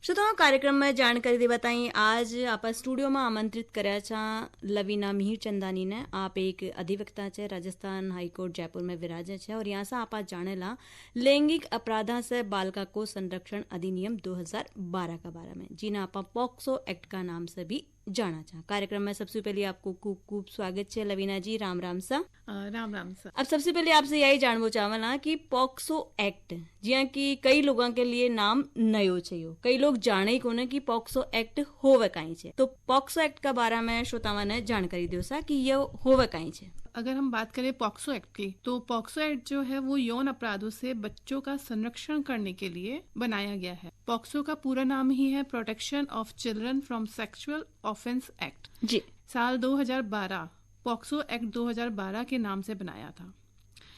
श्रोताओं, कार्यक्रम में जानकारी दे बताई आज आप स्टूडियो में आमंत्रित કર્યા छा लवीना मिहिर चंदानी ने। आप एक अधिवक्ता छे, राजस्थान हाईकोर्ट जयपुर में विराजे छे और यहाँ से आप जानेला लैंगिक अपराधा से बालिका को संरक्षण अधिनियम 2012 का बारे में, जिन्हें आप पॉक्सो एक्ट का नाम से भी जाना चाह। कार्यक्रम में सबसे पहले आपको खूब खूब स्वागत है लवीना जी। राम राम सा। राम राम सा। अब सबसे पहले आपसे यही जानवो चाहला कि पॉक्सो एक्ट जिया कि कई लोगों के लिए नाम नयो छे, कई लोग जाने ही कोने कि पॉक्सो एक्ट होवे काई छे। तो पॉक्सो एक्ट का बारे में श्रोताओं ने जानकारी दो सा कि ये होवे काई छे। अगर हम बात करें पॉक्सो एक्ट की, तो पॉक्सो एक्ट जो है वो यौन अपराधों से बच्चों का संरक्षण करने के लिए बनाया गया है। पॉक्सो का पूरा नाम ही है protection of children from sexual offence act. जी। साल 2012 पॉक्सो एक्ट 2012 के नाम से बनाया था।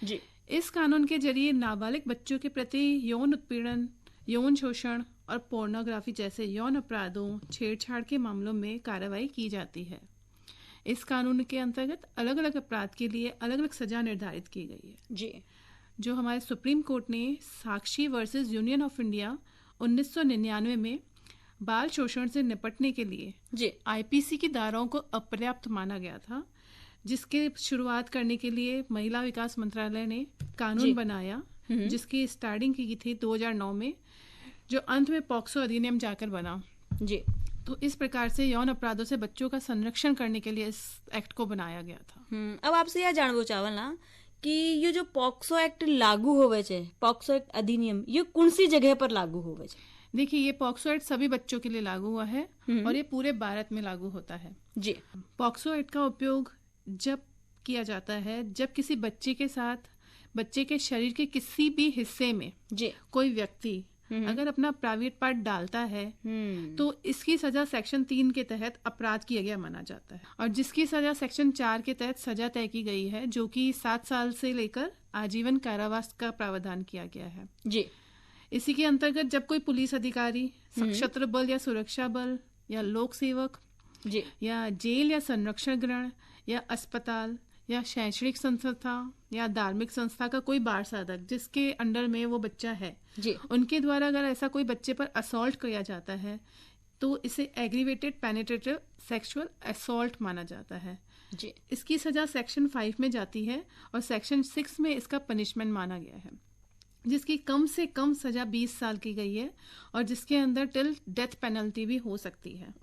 जी। इस कानून के जरिए नाबालिग बच्चों के प्रति यौन उत्पीड़न, यौन शोषण और पोर्नोग्राफी जैसे यौन अपराधों, छेड़छाड़ के मामलों में कार्रवाई की जाती है। इस कानून के अंतर्गत अलग अलग अपराध के लिए अलग अलग सजा निर्धारित की गई है। जी। जो हमारे सुप्रीम कोर्ट ने साक्षी वर्सेस यूनियन ऑफ इंडिया 1999 में बाल शोषण से निपटने के लिए जी आईपीसी की धाराओं को अपर्याप्त माना गया था, जिसके शुरुआत करने के लिए महिला विकास मंत्रालय ने कानून बनाया, जिसकी स्टार्टिंग की थी 2009 में, जो अंत में पॉक्सो अधिनियम जाकर बना। जी। तो इस प्रकार से यौन अपराधों से बच्चों का संरक्षण करने के लिए इस एक्ट को बनाया गया था। अब आपसे यह जानवो चावला कि ये जो पॉक्सो एक्ट लागू होवे छे, पॉक्सो एक्ट अधिनियम, ये कौन सी जगह पर लागू होवे छे? देखिए, ये पॉक्सो एक्ट सभी बच्चों के लिए लागू हुआ है और ये पूरे भारत में लागू होता है। जी। पॉक्सो एक्ट का उपयोग जब किया जाता है जब किसी बच्चे के साथ बच्चे के शरीर के किसी भी हिस्से में जी कोई व्यक्ति अगर अपना प्राइवेट पार्ट डालता है तो इसकी सजा सेक्शन 3 के तहत अपराध किया गया माना जाता है, और जिसकी सजा सेक्शन 4 के तहत सजा तय की गई है, जो कि 7 साल से लेकर आजीवन कारावास का प्रावधान किया गया है। जी। इसी के अंतर्गत जब कोई पुलिस अधिकारी, सशस्त्र बल या सुरक्षा बल या लोक सेवक जी या जेल या संरक्षण गृह या अस्पताल या शैक्षणिक संस्था या धार्मिक संस्था का कोई बाल साधक जिसके अंडर में वो बच्चा है, जी, उनके द्वारा अगर ऐसा कोई बच्चे पर असॉल्ट किया जाता है तो इसे एग्रीवेटेड पेनिट्रेटिव सेक्सुअल असॉल्ट माना जाता है। जी। इसकी सजा सेक्शन 5 में जाती है और सेक्शन 6 में इसका पनिशमेंट माना गया है, जिसकी कम से कम सजा 20 साल की गई है और जिसके अंदर टिल डेथ पेनल्टी भी हो सकती है।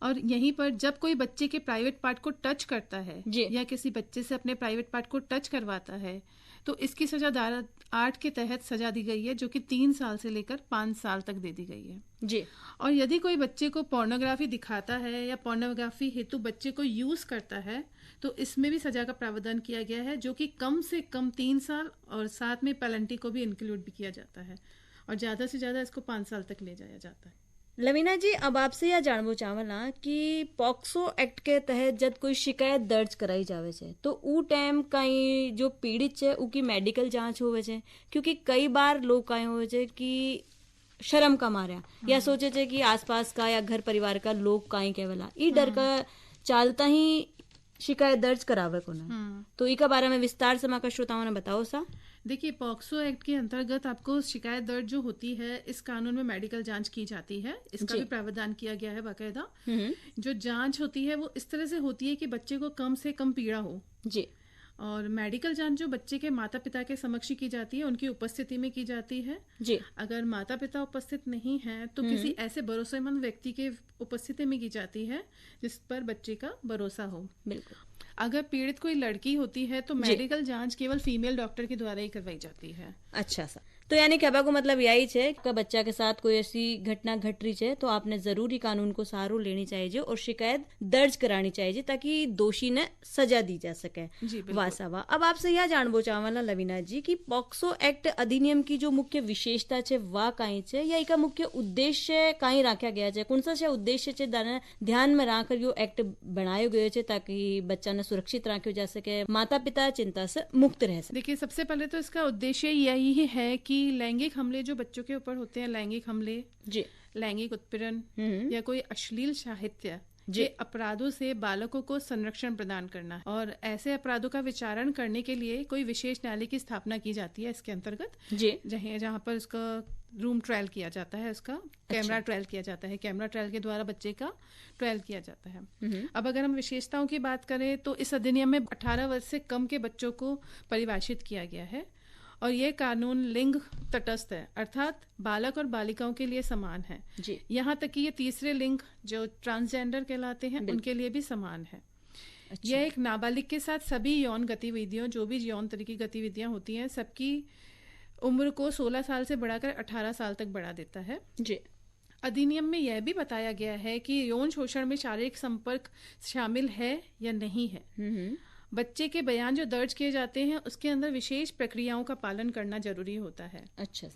और यहीं पर जब कोई बच्चे के प्राइवेट पार्ट को टच करता है या किसी बच्चे से अपने प्राइवेट पार्ट को टच करवाता है तो इसकी सजा धारा 8 के तहत सजा दी गई है, जो कि 3 साल से लेकर 5 साल तक दे दी गई है। जी। और यदि कोई बच्चे को पोर्नोग्राफी दिखाता है या पोर्नोग्राफी हेतु बच्चे को यूज करता है तो इसमें भी सजा का प्रावधान किया गया है, जो कि कम से कम 3 साल और साथ में पेनल्टी को भी इंक्लूड भी किया जाता है और ज्यादा से ज्यादा इसको 5 साल तक ले जाया जाता है। लवीना जी, अब आपसे यह जानवो चावला कि पॉक्सो एक्ट के तहत जब कोई शिकायत दर्ज कराई जावे छे तो ऊ टाइम कई जो पीड़ित छे उकी मेडिकल जांच होवे छे, क्योंकि कई बार लोग कई होवे छे कि शर्म का मार्या या सोचे छे कि आसपास का या घर परिवार का लोग कई केवला ई डर का चालता ही शिकायत दर्ज करावे को ना। तो ई का बारे में विस्तार से माका श्रोताओं ने बताओ सा। देखिए, पॉक्सो एक्ट के अंतर्गत आपको शिकायत दर्ज जो होती है इस कानून में मेडिकल जांच की जाती है, इसका भी प्रावधान किया गया है बाकायदा। जो जांच होती है वो इस तरह से होती है कि बच्चे को कम से कम पीड़ा हो। जी। और मेडिकल जांच जो बच्चे के माता पिता के समक्ष की जाती है, उनकी उपस्थिति में की जाती है। जी। अगर माता पिता उपस्थित नहीं है तो किसी ऐसे भरोसेमंद व्यक्ति के उपस्थिति में की जाती है जिस पर बच्चे का भरोसा हो। बिल्कुल। अगर पीड़ित कोई लड़की होती है तो मेडिकल जांच केवल फीमेल डॉक्टर के द्वारा ही करवाई जाती है। अच्छा सा। तो यानी कहबा को मतलब यही है कि बच्चा के साथ कोई ऐसी घटना घट रही है तो आपने जरूरी कानून को सहारो लेनी चाहिए और शिकायत दर्ज करानी चाहिए ताकि दोषी ने सजा दी जा सके। वाह। अब आपसे यह जानबो चावला लवीना जी कि पॉक्सो एक्ट अधिनियम की जो मुख्य विशेषता है वह कहीं है या इसका मुख्य उद्देश्य कहीं रखा गया है, कौन सा उद्देश्य है ध्यान में रखकर यो एक्ट बनायो गयो है ताकि बच्चा ने सुरक्षित रखा जा सके, माता पिता चिंता से मुक्त रह सके। देखिए, सबसे पहले तो इसका उद्देश्य यही है कि लैंगिक हमले जो बच्चों के ऊपर होते हैं, लैंगिक हमले, जी, लैंगिक उत्पीड़न या कोई अश्लील साहित्य जे अपराधों से बालकों को संरक्षण प्रदान करना है और ऐसे अपराधों का विचारण करने के लिए कोई विशेष न्यायालय की स्थापना की जाती है इसके अंतर्गत, जी, जहाँ पर उसका रूम ट्रायल किया जाता है, उसका कैमरा ट्रायल किया जाता है, कैमरा ट्रायल के द्वारा बच्चे का ट्रायल किया जाता है। अब अगर हम विशेषताओं की बात करें तो इस अधिनियम में 18 वर्ष से कम के बच्चों को परिभाषित किया गया है और ये कानून लिंग तटस्थ है, अर्थात बालक और बालिकाओं के लिए समान है जी। यहाँ तक कि ये तीसरे लिंग जो ट्रांसजेंडर कहलाते हैं उनके लिए भी समान है। यह एक नाबालिग के साथ सभी यौन गतिविधियों, जो भी यौन तरह की गतिविधियां होती हैं, सबकी उम्र को 16 साल से बढ़ाकर 18 साल तक बढ़ा देता है जी। अधिनियम में यह भी बताया गया है कि यौन शोषण में शारीरिक संपर्क शामिल है या नहीं है। बच्चे के बयान जो दर्ज किए जाते हैं उसके अंदर विशेष प्रक्रियाओं का पालन करना जरूरी होता है। अच्छा।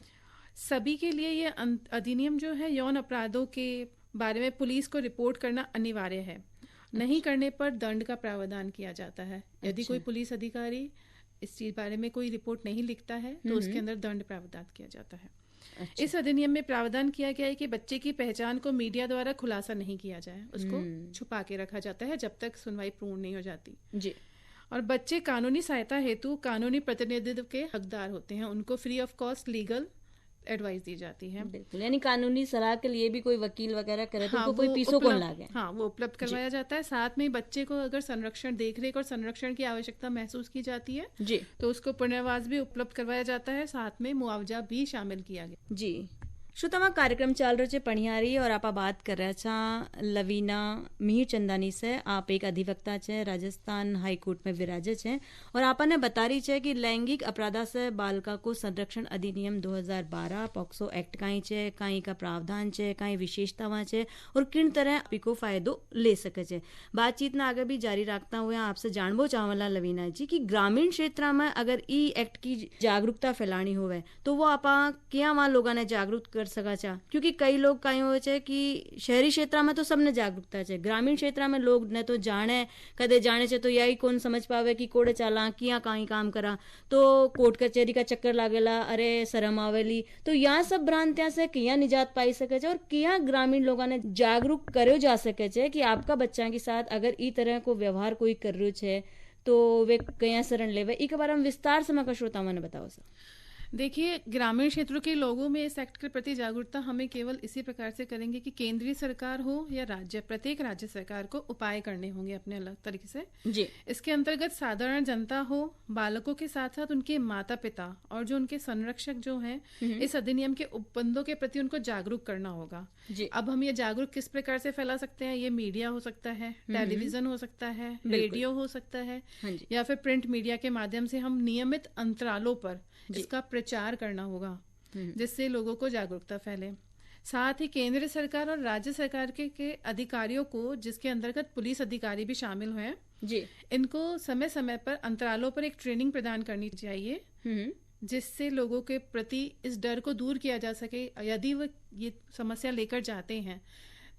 सभी के लिए ये अधिनियम जो है यौन अपराधों के बारे में पुलिस को रिपोर्ट करना अनिवार्य है। नहीं करने पर दंड का प्रावधान किया जाता है। यदि कोई पुलिस अधिकारी इस चीज बारे में कोई रिपोर्ट नहीं लिखता है तो उसके अंदर दंड प्रावधान किया जाता है। अच्छा। इस अधिनियम में प्रावधान किया गया है कि बच्चे की पहचान को मीडिया द्वारा खुलासा नहीं किया जाए, उसको छुपा के रखा जाता है जब तक सुनवाई पूर्ण नहीं हो जाती जी। और बच्चे कानूनी सहायता हेतु कानूनी प्रतिनिधित्व के हकदार होते हैं, उनको free of cost legal advice दी जाती है। बिल्कुल, यानी कानूनी सलाह के लिए भी कोई वकील वगैरह करे तो कोई पीसो कौन लागे। हाँ, वो उपलब्ध करवाया जाता है। साथ में बच्चे को अगर संरक्षण, देखरेख और संरक्षण की आवश्यकता महसूस की जाती है जी तो उसको पुनर्वास भी उपलब्ध करवाया जाता है, साथ में मुआवजा भी शामिल किया गया जी। श्रोतामा कार्यक्रम चाल रहे छे पणियारी और आप बात कर रहा छा लवीना मिहिर चंदानी से। आप एक अधिवक्ता छे, राजस्थान हाईकोर्ट में विराजे छे और आपने बता रही छे कि लैंगिक अपराधा से बालिका को संरक्षण अधिनियम 2012 पॉक्सो एक्ट काई छे, काई का प्रावधान छे, काई विशेषतावां छे और किन तरह को फायदो ले सके छे। बातचीत ने आगे भी जारी रखता हुए आपसे जानबो चाहला लवीना जी कि ग्रामीण क्षेत्र में अगर ई एक्ट की जागरूकता फैलानी होवे तो वो आपा क्या वहां लोगों ने जागरूक कर सका चा, क्योंकि कई लोग कई हो छे कि शहरी क्षेत्र में तो सबने जागरूकता है, ग्रामीण क्षेत्र में लोग ने तो जाने कदे जाने छे तो यही कौन समझ पावे कि कोड़े चाला किया कहीं काम करा तो कोर्ट कचहरी का चक्कर लागेला, अरे शर्म आवेली। तो यहाँ सब भ्रांतियां से किया निजात पाई सके छे और किया ग्रामीण लोगों ने जागरूक करो जा सके छे कि आपका बच्चा के साथ अगर ई तरह को व्यवहार कोई कर रहा छे तो वे कया शरण लेवे। एक बार हम विस्तार से मैं श्रोताओं ने बताओ सर। देखिए, ग्रामीण क्षेत्रों के लोगों में इस एक्ट के प्रति जागरूकता हमें केवल इसी प्रकार से करेंगे कि केंद्रीय सरकार हो या राज्य, प्रत्येक राज्य सरकार को उपाय करने होंगे अपने अलग तरीके से जी। इसके अंतर्गत साधारण जनता हो, बालकों के साथ साथ उनके माता पिता और जो उनके संरक्षक जो हैं इस अधिनियम के उपबंधों के प्रति उनको जागरूक करना होगा जी। अब हम ये जागरूक किस प्रकार से फैला सकते हैं? ये मीडिया हो सकता है, टेलीविजन हो सकता है, रेडियो हो सकता है या फिर प्रिंट मीडिया के माध्यम से हम नियमित अंतरालों पर इसका प्रचार करना होगा जिससे लोगों को जागरूकता फैले। साथ ही केंद्र सरकार और राज्य सरकार के अधिकारियों को, जिसके अंतर्गत पुलिस अधिकारी भी शामिल हुए जी, इनको समय समय पर अंतरालों पर एक ट्रेनिंग प्रदान करनी चाहिए जिससे लोगों के प्रति इस डर को दूर किया जा सके। यदि वो ये समस्या लेकर जाते हैं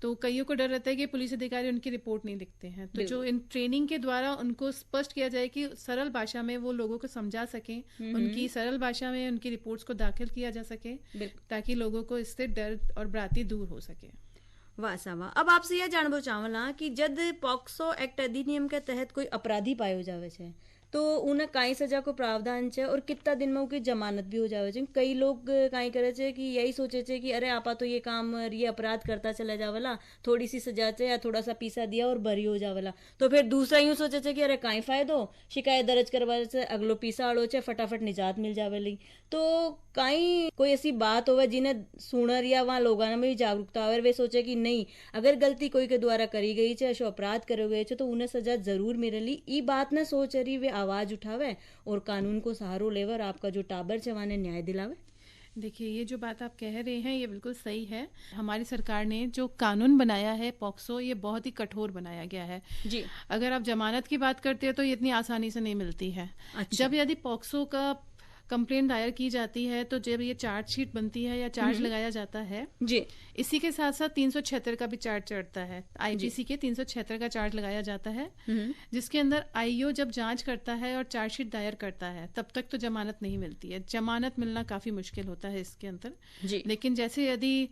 तो कईयों को डर रहता है कि पुलिस अधिकारी उनकी रिपोर्ट नहीं लिखते हैं, तो जो इन ट्रेनिंग के द्वारा उनको स्पष्ट किया जाए कि सरल भाषा में वो लोगों को समझा सकें, उनकी सरल भाषा में उनकी रिपोर्ट्स को दाखिल किया जा सके ताकि लोगों को इससे डर और भ्रांति दूर हो सके। वाह सावा। अब आपसे यह जानबो चाहला कि जब पॉक्सो एक्ट अधिनियम के तहत कोई अपराधी पायो जावे छे तो उन्हें काई सजा को प्रावधान है और कितना दिन में उनकी जमानत भी हो जावे छे। कई लोग काई करे छे कि यही सोचे छे कि अरे आपा तो ये काम, ये अपराध करता चला जावला, थोड़ी सी सजा छे या थोड़ा सा पीसा दिया और बरी हो जावला। तो फिर दूसरा यूं सोचे छे कि अरे काई फायदो, शिकायत दर्ज करवा से अगलो पीसा आड़ो छे, फटाफट निजात मिल जावेली। तो काई कोई ऐसी बात होवे जिन्हें सुनर या वहां लोगों में भी जागरूकता आवे, वे सोचे कि नहीं, अगर गलती कोई के द्वारा करी गई छे, ऐसो अपराध करे गए छे तो उन्हें सजा जरूर मिलेली। ई बात न सोच रही वे आवाज उठावे और कानून को सहारो लेवे और आपका जो टाबर है वहां न्याय दिलावे। देखिए, ये जो बात आप कह रहे हैं ये बिल्कुल सही है। हमारी सरकार ने जो कानून बनाया है पॉक्सो, ये बहुत ही कठोर बनाया गया है जी। अगर आप जमानत की बात करते हो तो ये इतनी आसानी से नहीं मिलती है। अच्छा। जब यदि पॉक्सो का कंप्लेंट दायर की जाती है तो जब ये चार्जशीट बनती है या चार्ज लगाया जाता है जी, इसी के साथ साथ 376 का भी चार्ज चढ़ता है। आईपीसी के 376 का चार्ज लगाया जाता है जिसके अंदर आईओ जब जांच करता है और चार्जशीट दायर करता है तब तक तो जमानत नहीं मिलती है। जमानत मिलना काफी मुश्किल होता है इसके अंदर जी। लेकिन जैसे यदि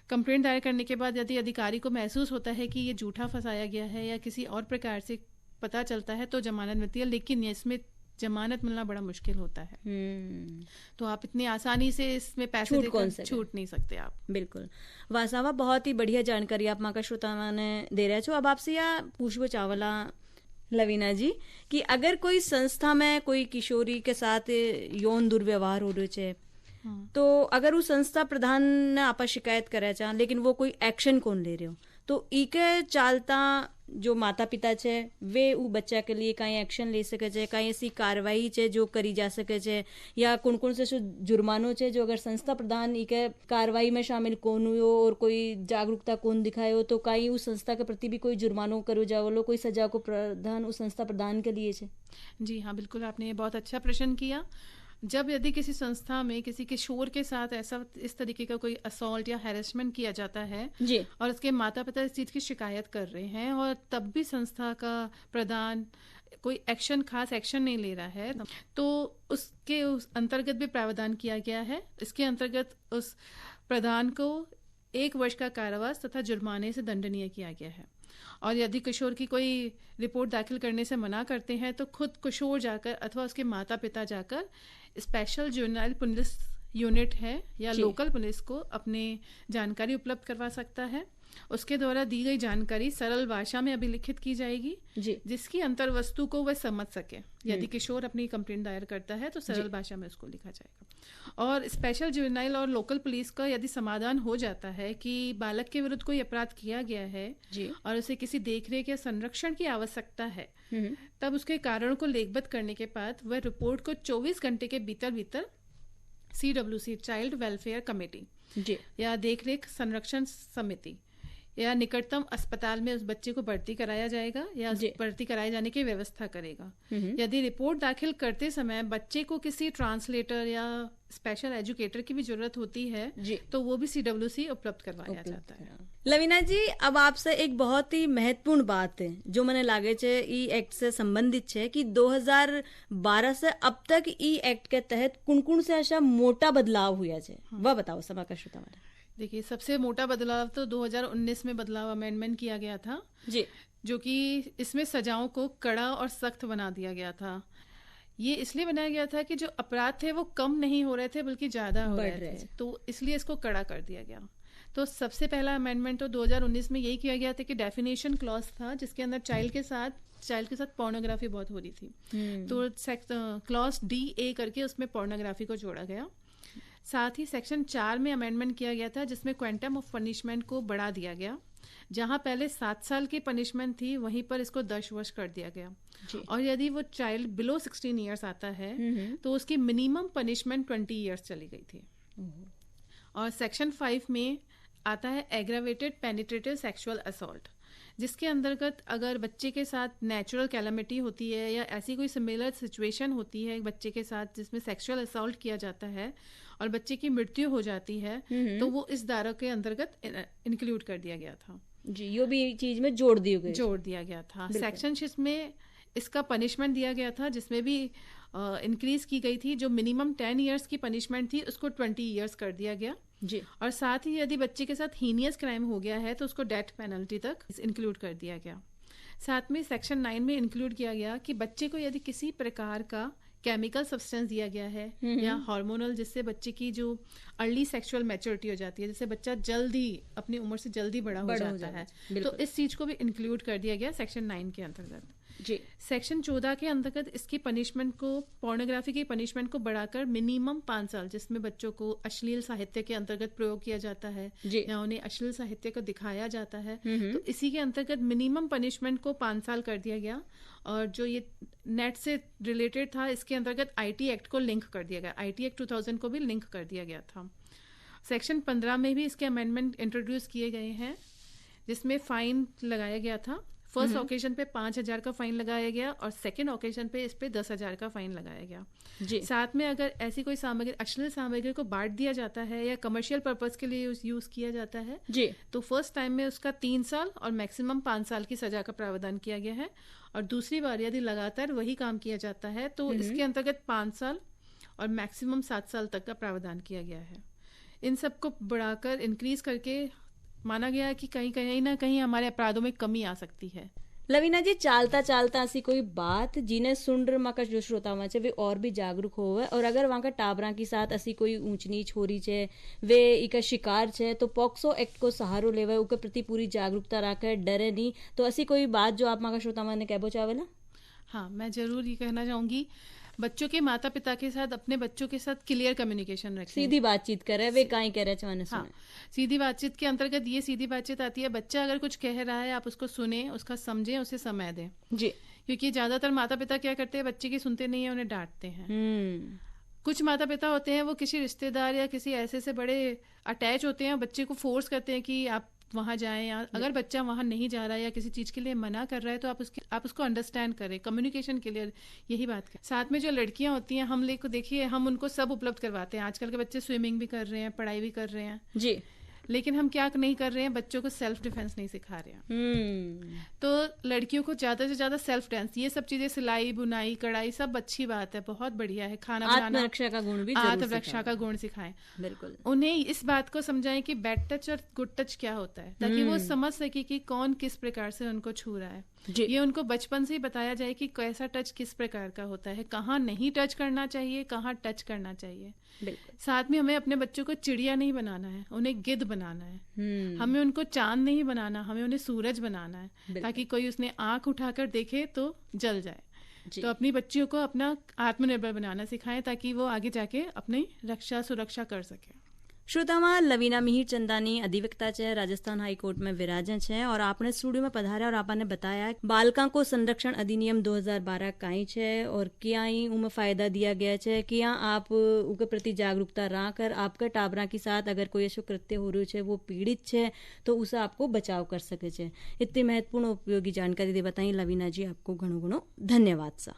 कंप्लेंट दायर करने के बाद यदि अधिकारी को महसूस होता है कि ये झूठा फंसाया गया है या किसी और प्रकार से पता चलता है तो जमानत मिलती है। लेकिन इसमें जमानत मिलना बड़ा मुश्किल होता है। तो आप इतनी आसानी से इसमें पैसे देकर छूट नहीं सकते आप। बिल्कुल वासावा, बहुत ही बढ़िया जानकारी आप माका श्रोता ने दे रहे छो। अब आपसे या पूछबो चावला लवीना जी कि अगर कोई संस्था में कोई किशोरी के साथ यौन दुर्व्यवहार हो रहे छे, तो अगर वो संस्था प्रधान ने आपा शिकायत करे चा लेकिन वो कोई एक्शन कौन ले रहे हो, तो इके चालता जो माता पिता छे वे उ बच्चा के लिए कई एक्शन ले सके छे, कई ऐसी कार्रवाई छे जो करी जा सके छे, या कौन कौन से जुर्मानो छे जो अगर संस्था प्रधान इके कार्रवाई में शामिल कौन हुयो और कोई जागरूकता कौन दिखायो तो कई उस संस्था के प्रति भी कोई जुर्मानो करो जावलो, कोई सजा को प्रावधान उस संस्था प्रधान के लिए छे? जी हाँ, बिल्कुल, आपने ये बहुत अच्छा प्रश्न किया। जब यदि किसी संस्था में किसी किशोर के साथ ऐसा इस तरीके का कोई असॉल्ट या हैरेसमेंट किया जाता है जी, और उसके माता पिता इस चीज़ की शिकायत कर रहे हैं और तब भी संस्था का प्रधान कोई खास एक्शन नहीं ले रहा है, तो उसके उस अंतर्गत भी प्रावधान किया गया है। इसके अंतर्गत उस प्रधान को 1 वर्ष का कारावास तथा जुर्माने से दंडनीय किया गया है। और यदि किशोर की कोई रिपोर्ट दाखिल करने से मना करते हैं तो खुद किशोर जाकर अथवा उसके माता पिता जाकर स्पेशल जुवेनाइल पुलिस यूनिट है या लोकल पुलिस को अपने जानकारी उपलब्ध करवा सकता है। उसके द्वारा दी गई जानकारी सरल भाषा में अभिलिखित की जाएगी जी, जिसकी अंतर्वस्तु को वह समझ सके। यदि किशोर अपनी कंप्लेंट दायर करता है तो सरल भाषा में उसको लिखा जाएगा। और स्पेशल जुवेनाइल और लोकल पुलिस का यदि समाधान हो जाता है कि बालक के विरुद्ध कोई अपराध किया गया है जी, और उसे किसी देखरेख या संरक्षण की आवश्यकता है, तब उसके कारण को लेखबद्ध करने के बाद वह रिपोर्ट को 24 घंटे के भीतर CWC चाइल्ड वेलफेयर कमेटी जी, या देखरेख संरक्षण समिति या निकटतम अस्पताल में उस बच्चे को भर्ती कराया जाएगा या भर्ती कराए जाने की व्यवस्था करेगा। यदि रिपोर्ट दाखिल करते समय बच्चे को किसी ट्रांसलेटर या स्पेशल एजुकेटर की भी जरूरत होती है जी, तो वो भी CWC उपलब्ध करवाया जाता है। लवीना जी, अब आपसे एक बहुत ही महत्वपूर्ण बात है जो मैंने लागे छे ई एक्ट से संबंधित है कि 2012 से अब तक ई एक्ट के तहत कुण से ऐसा मोटा बदलाव हुआ है, वह बताओ समाका श्रोता हमारा। देखिए, सबसे मोटा बदलाव तो 2019 में बदलाव अमेंडमेंट किया गया था जी, जो कि इसमें सजाओं को कड़ा और सख्त बना दिया गया था। ये इसलिए बनाया गया था कि जो अपराध थे वो कम नहीं हो रहे थे बल्कि ज्यादा हो रहे थे, तो इसलिए इसको कड़ा कर दिया गया। तो सबसे पहला अमेंडमेंट तो 2019 में यही किया गया था कि डेफिनेशन क्लॉज था जिसके अंदर चाइल्ड के साथ पोर्नोग्राफी बहुत हो रही थी, तो क्लॉज DA करके उसमें पोर्नोग्राफी को जोड़ा गया। साथ ही सेक्शन 4 में अमेंडमेंट किया गया था जिसमें क्वांटम ऑफ पनिशमेंट को बढ़ा दिया गया। जहां पहले 7 साल की पनिशमेंट थी वहीं पर इसको 10 वर्ष कर दिया गया। और यदि वो चाइल्ड बिलो 16 ईयर्स आता है तो उसकी मिनिमम पनिशमेंट 20 ईयर्स चली गई थी। और सेक्शन 5 में आता है एग्रावेटेड पेनिट्रेटिव सेक्सुअल असॉल्ट, जिसके अंतर्गत अगर बच्चे के साथ नेचुरल कैलामिटी होती है या ऐसी कोई सिमिलर सिचुएशन होती है बच्चे के साथ जिसमें सेक्सुअल असॉल्ट किया जाता है और बच्चे की मृत्यु हो जाती है, तो वो इस धारा के अंतर्गत इंक्लूड कर दिया गया था जी, यो भी चीज में जोड़ दिया गया था। सेक्शन 6 में इसका पनिशमेंट दिया गया था जिसमें भी इंक्रीज की गई थी। जो मिनिमम 10 इयर्स की पनिशमेंट थी उसको 20 इयर्स कर दिया गया जी। और साथ ही यदि बच्चे के साथ हीनियस क्राइम हो गया है तो उसको डेथ पेनल्टी तक इंक्लूड कर दिया गया। साथ में सेक्शन 9 में इंक्लूड किया गया कि बच्चे को यदि किसी प्रकार का केमिकल सब्सटेंस दिया गया है या हार्मोनल, जिससे बच्चे की जो अर्ली सेक्सुअल मैच्योरिटी हो जाती है, जिससे बच्चा जल्दी अपनी उम्र से जल्दी बड़ा हो जाता है, तो इस चीज को भी इंक्लूड कर दिया गया सेक्शन 9 के अंतर्गत जी। सेक्शन 14 के अंतर्गत इसकी पनिशमेंट को, पोर्नोग्राफी की पनिशमेंट को बढ़ाकर मिनिमम 5 साल, जिसमें बच्चों को अश्लील साहित्य के अंतर्गत प्रयोग किया जाता है या उन्हें अश्लील साहित्य को दिखाया जाता है, तो इसी के अंतर्गत मिनिमम पनिशमेंट को 5 साल कर दिया गया। और जो ये नेट से रिलेटेड था इसके अंतर्गत IT एक्ट को लिंक कर दिया गया, IT एक्ट 2000 को भी लिंक कर दिया गया था। सेक्शन 15 में भी इसके अमेंडमेंट इंट्रोड्यूस किए गए हैं जिसमें फाइन लगाया गया था। फर्स्ट ओकेजन पे 5,000 का फाइन लगाया गया और सेकंड ओकेजन पे इस पे 10,000 का फाइन लगाया गया जी। साथ में अगर ऐसी कोई सामग्री, अश्लील सामग्री को बांट दिया जाता है या कमर्शियल पर्पस के लिए यूज किया जाता है जी, तो फर्स्ट टाइम में उसका 3 साल और मैक्सिमम 5 साल की सजा का प्रावधान किया गया है। और दूसरी बार यदि लगातार वही काम किया जाता है तो इसके अंतर्गत 5 साल और मैक्सिमम 7 साल तक का प्रावधान किया गया है। इन सबको बढ़ाकर इंक्रीज करके माना गया है कि कहीं ना कहीं हमारे अपराधों में कमी आ सकती है लवीना जी, चालता चालता ऐसी कोई बात जिन्हें सुन माका जो श्रोतावां छे वे और भी जागरूक होवे, और अगर वहां का टाबरा की साथ ऐसी कोई ऊंच नीच हो रही छे, वे इका शिकार छे, तो पॉक्सो एक्ट को सहारो लेवे, उके प्रति पूरी जागरूकता रखे, डरे नहीं। तो ऐसी कोई बात जो आप माका श्रोतावां ने कहबो चाहेला? हाँ, मैं ज़रूर ये कहना चाहूँगी, बच्चों के माता-पिता के साथ, अपने बच्चों के साथ क्लियर कम्युनिकेशन रखें। सीधी बातचीत करे, वे काई कह रहे छे हाँ, सीधी बातचीत के अंतर्गत ये सीधी बातचीत आती है, बच्चा अगर कुछ कह रहा है, आप उसको सुने, उसका समझें, उसे समय दें। जी। क्योंकि ज़्यादातर माता-पिता क्या करते हैं, बच्चे की सुनते नहीं है, उन्हें डाँटते हैं। कुछ माता-पिता होते हैं, वो किसी रिश्तेदार या किसी ऐसे से बड़े अटैच होते हैं, बच्चे को फोर्स करते हैं कि आप वहाँ जाएं, या अगर बच्चा वहाँ नहीं जा रहा है या किसी चीज़ के लिए मना कर रहा है, तो आप उसको अंडरस्टैंड करें, कम्युनिकेशन क्लियर, यही बात करें। साथ में जो लड़कियां होती हैं, देखिए, हम उनको सब उपलब्ध करवाते हैं। आजकल के बच्चे स्विमिंग भी कर रहे हैं, पढ़ाई भी कर रहे हैं जी, लेकिन हम क्या नहीं कर रहे हैं, बच्चों को सेल्फ डिफेंस नहीं सिखा रहे हैं। तो लड़कियों को ज्यादा से ज्यादा सेल्फ डिफेंस, ये सब चीजें, सिलाई, बुनाई, कढ़ाई, सब अच्छी बात है, बहुत बढ़िया है। खाना बनाना, आत्मरक्षा का गुण भी, आत्मरक्षा का गुण सिखाएं। बिल्कुल। उन्हें इस बात को समझाएं कि बैड टच और गुड टच क्या होता है, ताकि वो समझ सके कि कौन किस प्रकार से उनको छू रहा है। ये उनको बचपन से ही बताया जाए कि कैसा टच किस प्रकार का होता है, कहाँ नहीं टच करना चाहिए, कहाँ टच करना चाहिए। साथ में हमें अपने बच्चों को चिड़िया नहीं बनाना है, उन्हें गिद्ध बनाना है। हमें उनको चांद नहीं बनाना, हमें उन्हें सूरज बनाना है, ताकि कोई उसने आंख उठाकर देखे तो जल जाए। तो अपनी बच्चियों को अपना आत्मनिर्भर बनाना सिखाएं, ताकि वो आगे जाके अपनी रक्षा सुरक्षा कर सके। श्रोतामा, लवीना मिहिर चंदानी अधिवक्ता छे, राजस्थान हाई कोर्ट में विराजे छे, और आपने स्टूडियो में पधारा और आपने बताया बालका को संरक्षण अधिनियम 2012 काई छे और क्या ही उनमें फायदा दिया गया छे, क्या आप उनके प्रति जागरूकता रखकर आपके टाबरा के साथ अगर कोई ऐसा कृत्य हो रही है, वो पीड़ित छे, तो उसे आपको बचाव कर सके छे। इतनी महत्वपूर्ण उपयोगी जानकारी दे बताई लवीना जी, आपको घणो घणो धन्यवाद सा।